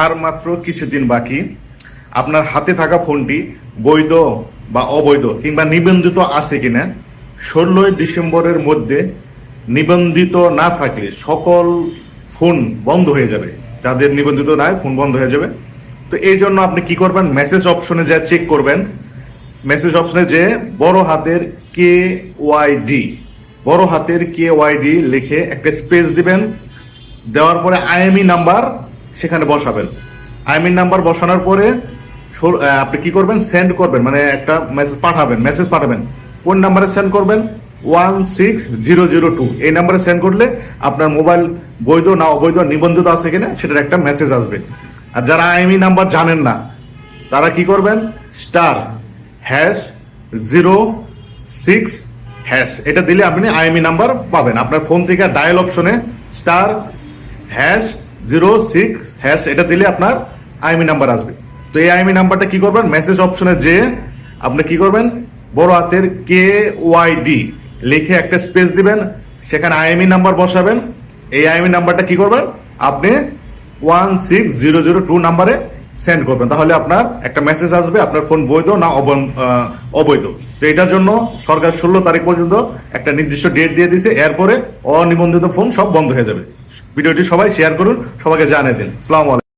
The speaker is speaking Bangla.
আর মাত্র কিছুদিন বাকি। আপনার হাতে থাকা ফোনটি বৈধ বা অবৈধ কিংবা নিবন্ধিত আছে কিনা 16 ডিসেম্বরের মধ্যে নিবন্ধিত না থাকলে সকল ফোন বন্ধ হয়ে যাবে। যাদের নিবন্ধিত নাই ফোন বন্ধ হয়ে যাবে। তো এই জন্য আপনি কি করবেন, মেসেজ অপশনে যা চেক করবেন। মেসেজ অপশনে যে বড় হাতের KYD লিখে একটা স্পেস দিবেন। দেওয়ার পরে IMEI নাম্বার সেখানে বসাবেন। IMEI নাম্বার বসানোর পরে আপনি কি করবেন, সেন্ড করবেন, মানে একটা মেসেজ পাঠাবেন। কোন নাম্বারে সেন্ড করবেন? 16002 এই নাম্বারে সেন্ড করলে আপনার মোবাইল বৈধ না অবৈধ নিবন্ধিত আছে কিনা সেটার একটা মেসেজ আসবে। আর যারা IMEI নাম্বার জানেন না তারা কি করবেন, *#06# এটা দিলে আপনি IMEI নাম্বার পাবেন। আপনার ফোন থেকে ডায়াল অপশনে *#06# এটা দিলে আপনার IMEI নাম্বার আসবে। তো এই IMEI নাম্বারটা কি করবেন, মেসেজ অপশনে যে আপনি কি করবেন, বড় হাতের KYD লিখে একটা স্পেস দিবেন, সেখানে IMEI নাম্বার বসাবেন। এই IMEI নাম্বারটা কি করবেন, আপনি 16002 নাম্বারে সেন্ড করবেন। তাহলে আপনার একটা মেসেজ আসবে আপনার ফোন বৈধ না অবৈধ। তো এটার জন্য সরকার 16 তারিখ পর্যন্ত একটা নির্দিষ্ট ডেট দিয়ে দিয়েছে। এরপরে অনিবন্ধিত ফোন সব বন্ধ হয়ে যাবে। ভিডিওটি সবাই শেয়ার করুন, সবাইকে জানিয়ে দিন। আসসালামু আলাইকুম।